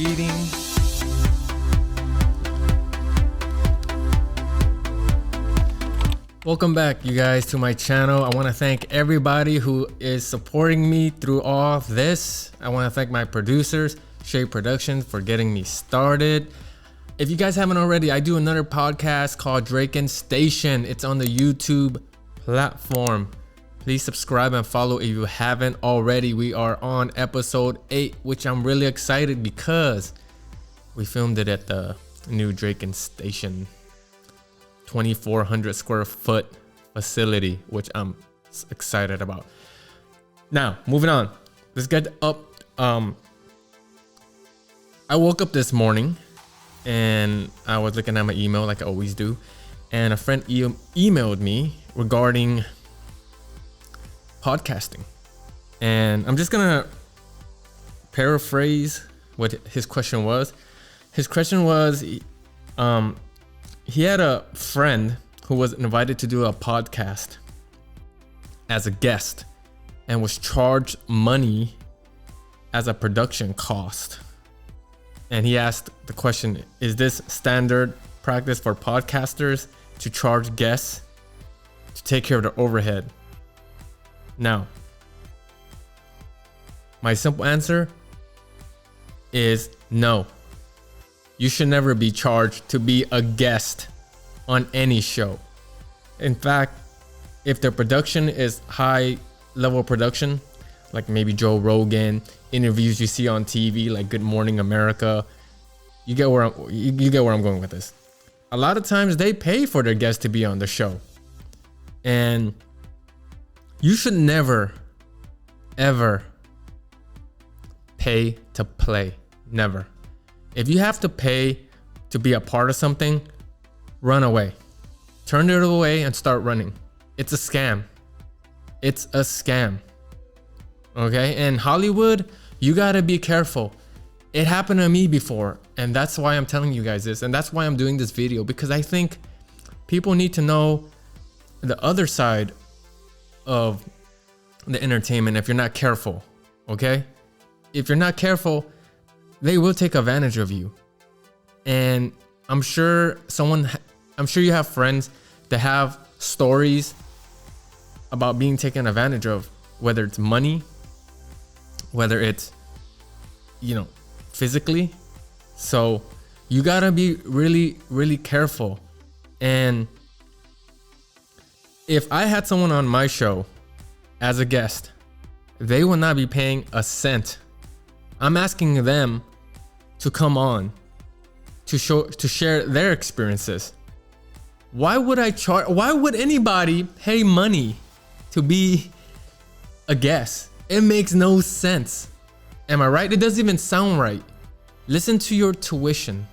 feeding. Welcome back, you guys, to my channel. I want to thank everybody who is supporting me through all of this. I want to thank my producers, Shade Productions, for getting me started. If you guys haven't already, I do another podcast called Drake and Station. It's on the YouTube platform. Please subscribe and follow if you haven't already. We are on episode 8, which I'm really excited because we filmed it at the new Drake and Station 2,400 square foot facility, which I'm excited about. Now, moving on. Let's get up. I woke up this morning and I was looking at my email like I always do. And a friend emailed me regarding podcasting. And I'm just gonna paraphrase what his question was. His question was, he had a friend who was invited to do a podcast as a guest and was charged money as a production cost. And he asked the question, is this standard practice for podcasters to charge guests to take care of their overhead? Now, my simple answer is no. You should never be charged to be a guest on any show. In fact, if the production is high level production, like maybe Joe Rogan, interviews you see on TV like Good Morning America, you get where I'm going with this. A lot of times they pay for their guests to be on the show. And you should never, ever pay to play. Never. If you have to pay to be a part of something, run away. Turn it away and start running. It's a scam. It's a scam. Okay? And Hollywood, you gotta be careful. It happened to me before, and that's why I'm telling you guys this, and that's why I'm doing this video, because I think people need to know the other side of the entertainment if you're not careful. Okay? If you're not careful, they will take advantage of you. And I'm sure you have friends that have stories about being taken advantage of, whether it's money, whether it's, physically. So you gotta be really, really careful. And if I had someone on my show as a guest, they will not be paying a cent. I'm asking them to come on to share their experiences. Why would anybody pay money to be a guest? It makes no sense. Am I right? It doesn't even sound right. Listen to your tuition.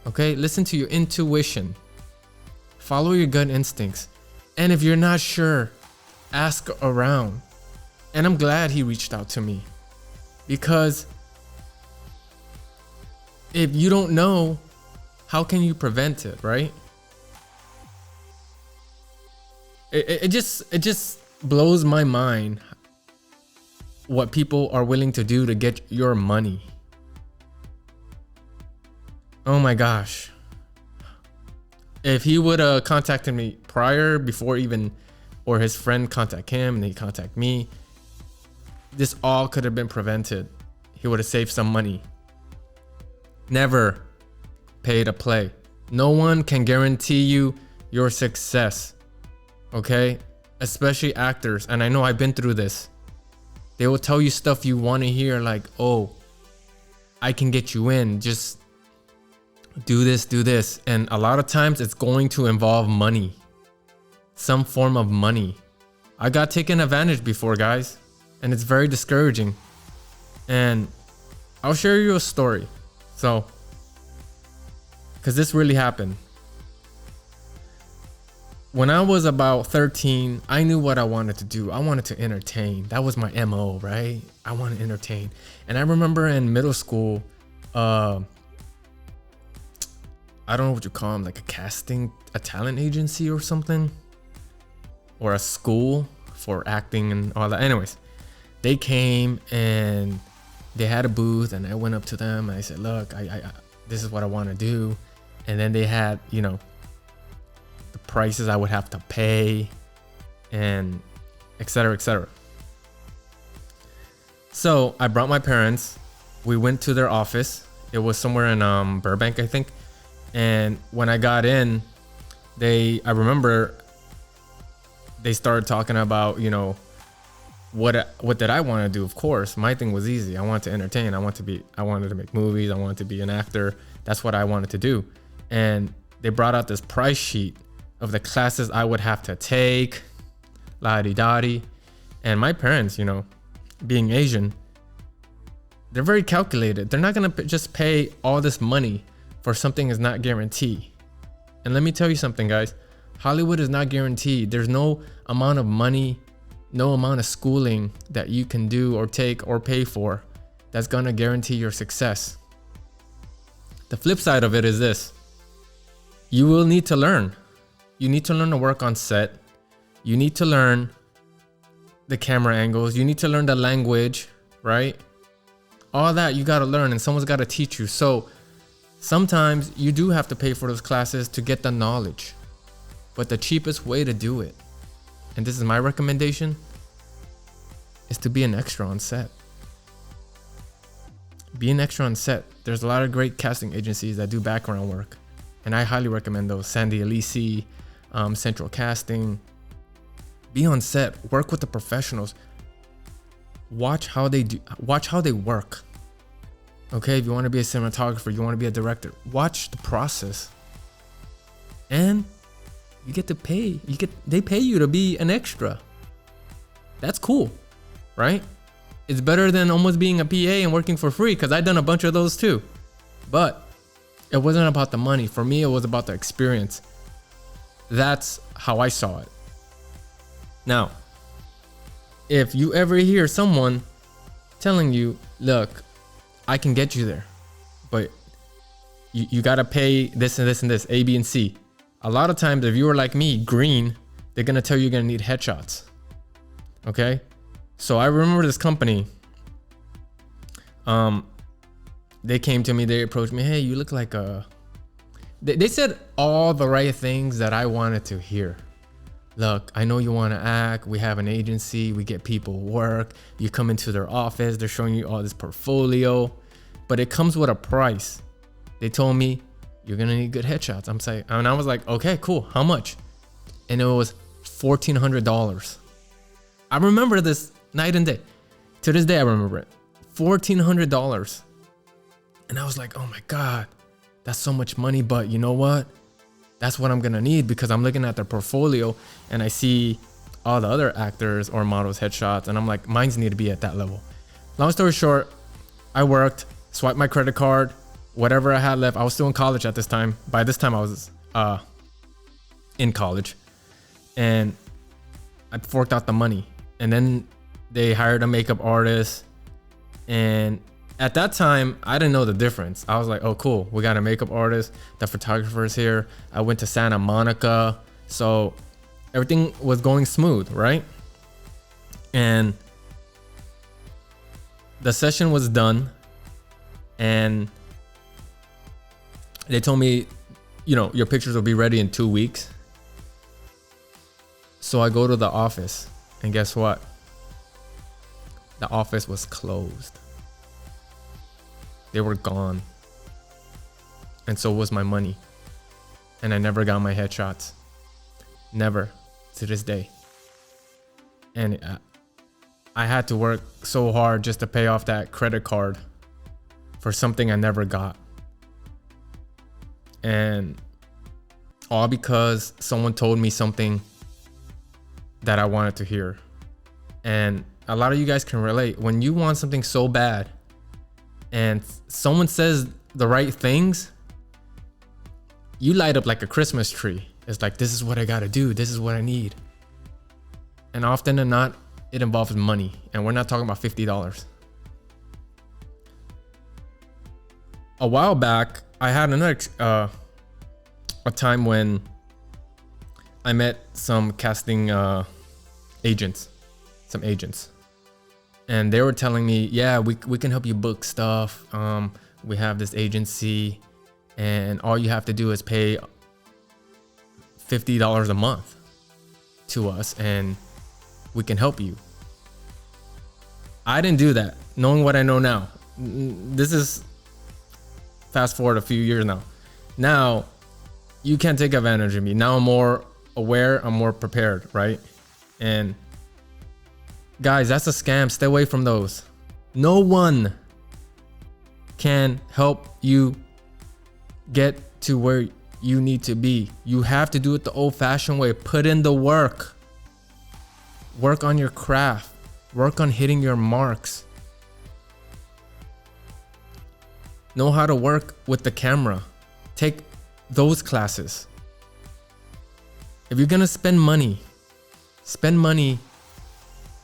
Okay? Listen to your intuition. Follow your gut instincts. And if you're not sure, ask around. And I'm glad he reached out to me, because if you don't know, how can you prevent it, right? It just blows my mind what people are willing to do to get your money. Oh my gosh. If he would have contacted me prior, before even, or his friend contact him and he contact me, this all could have been prevented. He would have saved some money. Never pay to play. No one can guarantee you your success. Okay? Especially actors. And I know I've been through this. They will tell you stuff you want to hear, like, oh, I can get you in. Just do this, do this. And a lot of times it's going to involve money. Some form of money. I got taken advantage before, guys. And it's very discouraging. And I'll share you a story. So, because this really happened. When I was about 13, I knew what I wanted to do. I wanted to entertain. That was my MO, right? I want to entertain. And I remember in middle school, I don't know what you call them, like a talent agency or something, or a school for acting and all that. Anyways, they came and they had a booth, and I went up to them and I said, look, I this is what I want to do. And then they had, you know, the prices I would have to pay, and etc., etc. So I brought my parents. We went to their office. It was somewhere in Burbank, I think. And when I got in, I remember they started talking about, you know, what did I want to do? Of course, my thing was easy. I wanted to entertain. I wanted to make movies. I wanted to be an actor. That's what I wanted to do. And they brought out this price sheet of the classes I would have to take, la-di-da-di. And my parents, you know, being Asian, they're very calculated. They're not going to just pay all this money for something that's not guaranteed. And let me tell you something, guys. Hollywood is not guaranteed. There's no amount of money, no amount of schooling that you can do or take or pay for that's going to guarantee your success. The flip side of it is this. You will need to learn. You need to learn to work on set. You need to learn the camera angles. You need to learn the language, right? All that you got to learn, and someone's got to teach you. So sometimes you do have to pay for those classes to get the knowledge. But the cheapest way to do it, and this is my recommendation, is to be an extra on set. Be an extra on set. There's a lot of great casting agencies that do background work, and I highly recommend those. Sandy Alisi, Central Casting. Be on set. Work with the professionals. Watch how they do. Watch how they work. Okay, if you want to be a cinematographer, you want to be a director, watch the process, and you get to pay. They pay you to be an extra. That's cool, right? It's better than almost being a PA and working for free, because I've done a bunch of those too. But it wasn't about the money. For me, it was about the experience. That's how I saw it. Now, if you ever hear someone telling you, look, I can get you there, but you got to pay this and this and this, A, B, and C. A lot of times, if you were like me, green, they're going to tell you you're going to need headshots. Okay? So I remember this company. They came to me, they approached me. Hey, you look like a... They said all the right things that I wanted to hear. Look, I know you want to act. We have an agency. We get people work. You come into their office. They're showing you all this portfolio. But it comes with a price. They told me, you're going to need good headshots. And I was like, okay, cool. How much? And it was $1,400. I remember this night and day. To this day, I remember it. $1,400. And I was like, oh my God, that's so much money. But you know what? That's what I'm going to need, because I'm looking at their portfolio and I see all the other actors or models' headshots. And I'm like, mine's need to be at that level. Long story short, I worked, swiped my credit card, whatever I had left. I was still in college at this time. By this time, I was in college. And I forked out the money. And then they hired a makeup artist. And at that time, I didn't know the difference. I was like, oh, cool. We got a makeup artist. The photographer's here. I went to Santa Monica. So everything was going smooth, right? And the session was done. And they told me, you know, your pictures will be ready in 2 weeks. So I go to the office. And guess what? The office was closed. They were gone. And so was my money. And I never got my headshots. Never, to this day. And I had to work so hard just to pay off that credit card for something I never got. And all because someone told me something that I wanted to hear. And a lot of you guys can relate. When you want something so bad, and someone says the right things, you light up like a Christmas tree. It's like, this is what I gotta do. This is what I need. And often than not, it involves money. And we're not talking about $50. A while back, I had another a time when I met some casting agents. and they were telling me, yeah, we can help you book stuff. We have this agency, and all you have to do is pay $50 a month to us, and we can help you. I didn't do that, knowing what I know now. This is fast forward a few years now. Now, you can't take advantage of me. Now I'm more aware, I'm more prepared, right? And guys, that's a scam. Stay away from those. No one can help you get to where you need to be. You have to do it the old-fashioned way. Put in the work. Work on your craft. Work on hitting your marks. Know how to work with the camera. Take those classes. If you're gonna spend money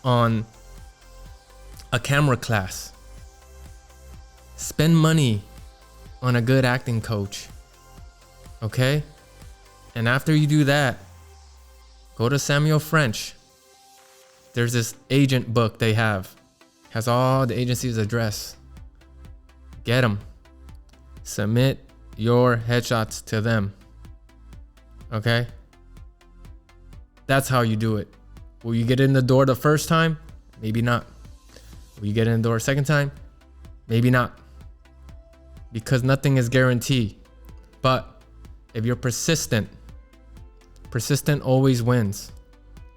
on a camera class. Spend money on a good acting coach. Okay? And after you do that, go to Samuel French. There's this agent book they have. Has all the agency's address. Get them. Submit your headshots to them. Okay? That's how you do it. Will you get in the door the first time? Maybe not. Will you get in the door a second time? Maybe not. Because nothing is guaranteed. But if you're persistent always wins.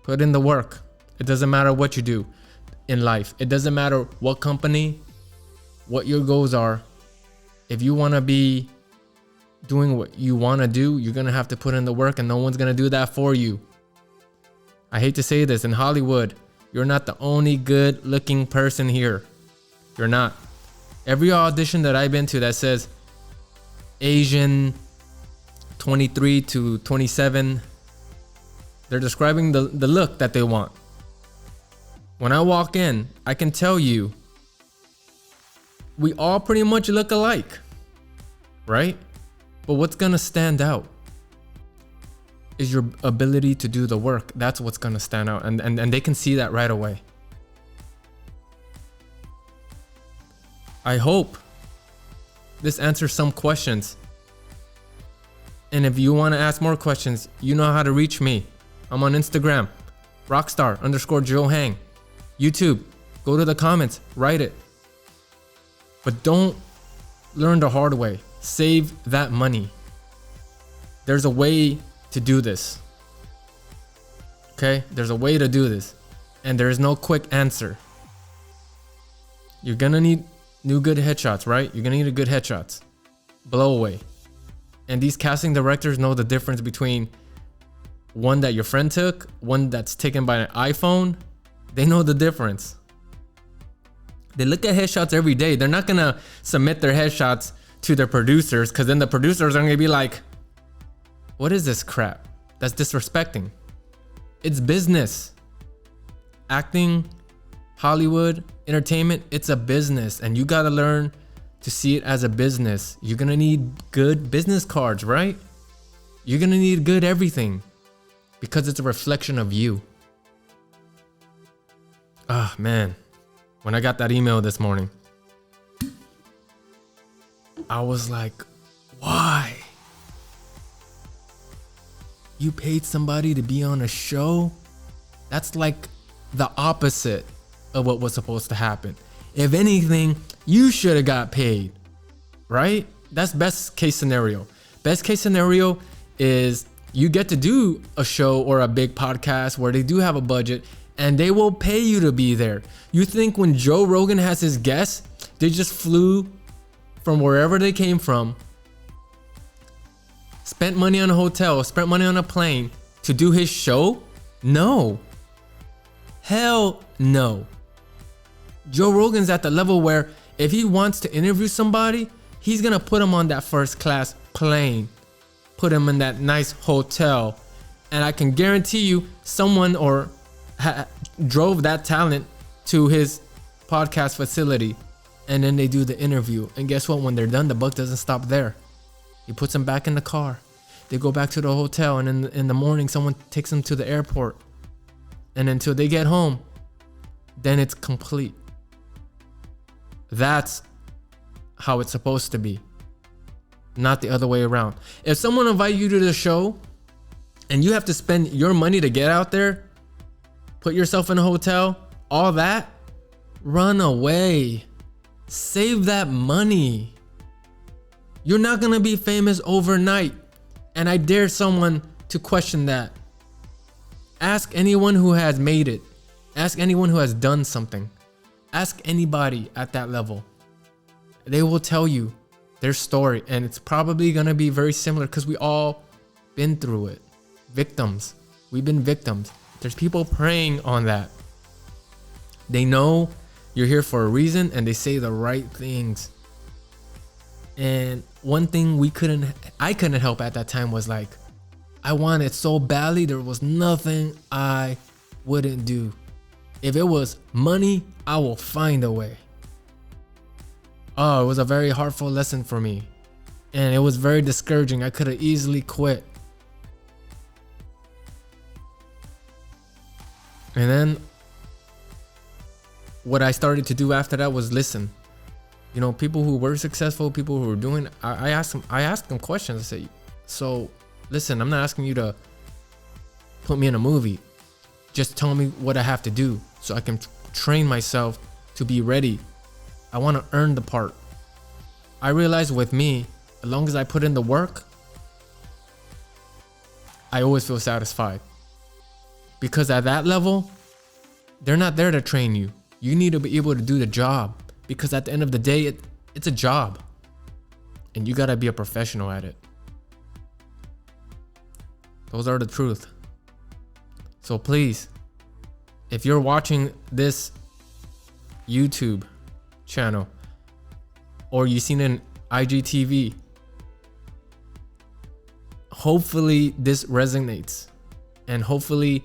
Put in the work. It doesn't matter what you do in life. It doesn't matter what company, what your goals are. If you want to be doing what you want to do, you're going to have to put in the work, and no one's going to do that for you. I hate to say this, in Hollywood, you're not the only good looking person here. You're not. Every audition that I've been to that says Asian 23 to 27, they're describing the look that they want. When I walk in, I can tell you, we all pretty much look alike, right? But what's gonna stand out is your ability to do the work. That's what's gonna stand out, and they can see that right away. I hope this answers some questions. And if you want to ask more questions, you know how to reach me. I'm on Instagram, Rockstar_Joehang. YouTube, go to the comments, write it. But don't learn the hard way. Save that money. There's a way to do this. Okay? There's a way to do this. And there is no quick answer. You're gonna need new good headshots, right? You're gonna need a good headshots. Blow away. And these casting directors know the difference between one that your friend took, one that's taken by an iPhone. They know the difference. They look at headshots every day. They're not gonna submit their headshots to their producers, because then the producers are gonna be like, what is this crap? That's disrespecting. It's business. Acting, Hollywood, entertainment, it's a business, and you gotta learn to see it as a business. You're gonna need good business cards, right? You're gonna need good everything, because it's a reflection of you. Ah, man. When I got that email this morning, I was like, why? You paid somebody to be on a show? That's like the opposite of what was supposed to happen. If anything, you should have got paid, right? That's best case scenario. Best case scenario is you get to do a show or a big podcast where they do have a budget and they will pay you to be there. You think when Joe Rogan has his guests, they just flew from wherever they came from, spent money on a hotel, spent money on a plane to do his show? No. Hell no. Joe Rogan's at the level where if he wants to interview somebody, he's gonna put him on that first class plane, put him in that nice hotel, and I can guarantee you someone drove that talent to his podcast facility, and then they do the interview. And guess what? When they're done, the buck doesn't stop there. He puts them back in the car. They go back to the hotel, and in the morning, someone takes them to the airport. And until they get home, then it's complete. That's how it's supposed to be, not the other way around. If someone invites you to the show and you have to spend your money to get out there, put yourself in a hotel, all that, run away. Save that money. You're not gonna be famous overnight. And I dare someone to question that. Ask anyone who has made it. Ask anyone who has done something. Ask anybody at that level. They will tell you their story, and it's probably gonna be very similar because we all been through it. Victims. We've been victims. There's people preying on that. They know you're here for a reason and they say the right things. And one thing I couldn't help at that time was like, I wanted so badly, there was nothing I wouldn't do. If it was money, I will find a way. Oh, it was a very heartful lesson for me. And it was very discouraging. I could have easily quit. And then what I started to do after that was listen. You know, people who were successful, people who were doing, I asked them questions. I said, so listen, I'm not asking you to put me in a movie. Just tell me what I have to do so I can train myself to be ready. I want to earn the part. I realized with me, as long as I put in the work, I always feel satisfied. Because at that level, they're not there to train you. You need to be able to do the job. Because at the end of the day, it's a job. And you gotta be a professional at it. Those are the truth. So please, if you're watching this YouTube channel or you've seen an IGTV, hopefully this resonates, and hopefully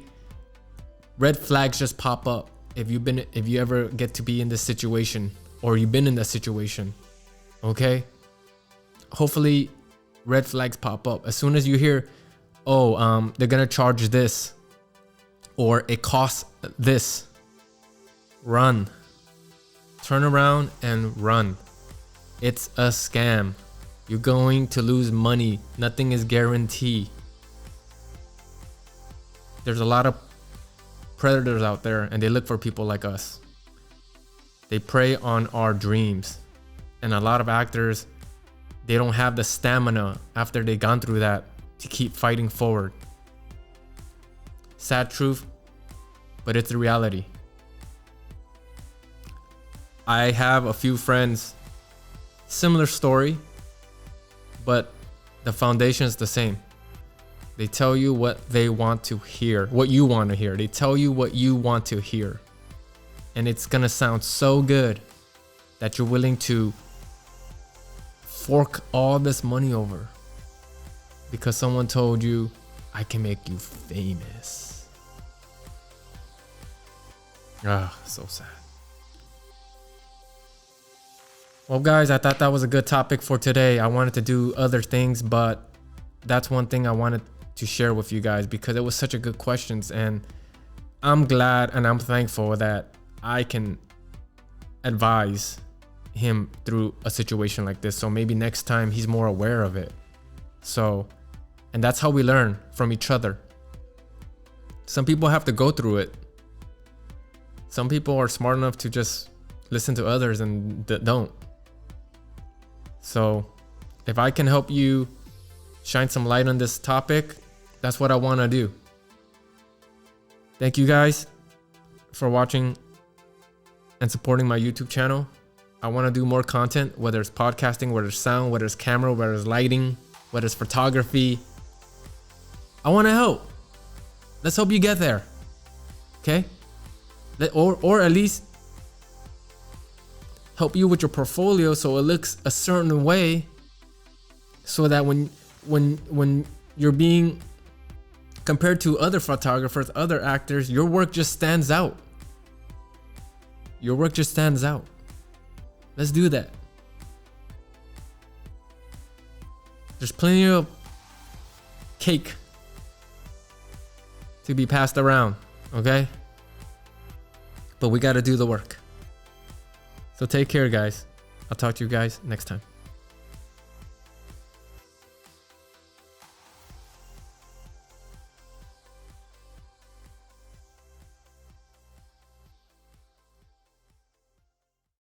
red flags just pop up if you ever get to be in this situation or you've been in that situation. Okay? Hopefully red flags pop up as soon as you hear, oh, they're gonna charge this or it costs this. Run. Turn around and run. It's a scam. You're going to lose money. Nothing is guaranteed. There's a lot of predators out there and they look for people like us. They prey on our dreams. And a lot of actors, they don't have the stamina after they've gone through that to keep fighting forward. Sad truth, but it's the reality. I have a few friends, similar story, but the foundation is the same. They tell you what they want to hear, what you want to hear. They tell you what you want to hear. And it's gonna sound so good that you're willing to fork all this money over because someone told you, I can make you famous. Ah, so sad. Well, guys, I thought that was a good topic for today. I wanted to do other things, but that's one thing I wanted to share with you guys because it was such a good questions, and I'm glad and I'm thankful that I can advise him through a situation like this. So maybe next time he's more aware of it. So, and that's how we learn from each other. Some people have to go through it. Some people are smart enough to just listen to others and don't. So if I can help you shine some light on this topic, that's what I want to do. Thank you guys for watching and supporting my YouTube channel. I want to do more content, whether it's podcasting, whether it's sound, whether it's camera, whether it's lighting, whether it's photography. I want to help. Let's hope you get there. Okay? Or at least help you with your portfolio so it looks a certain way, so that when you're being compared to other photographers, other actors, your work just stands out. Your work just stands out. Let's do that. There's plenty of cake to be passed around, okay? But we got to do the work. So take care, guys. I'll talk to you guys next time.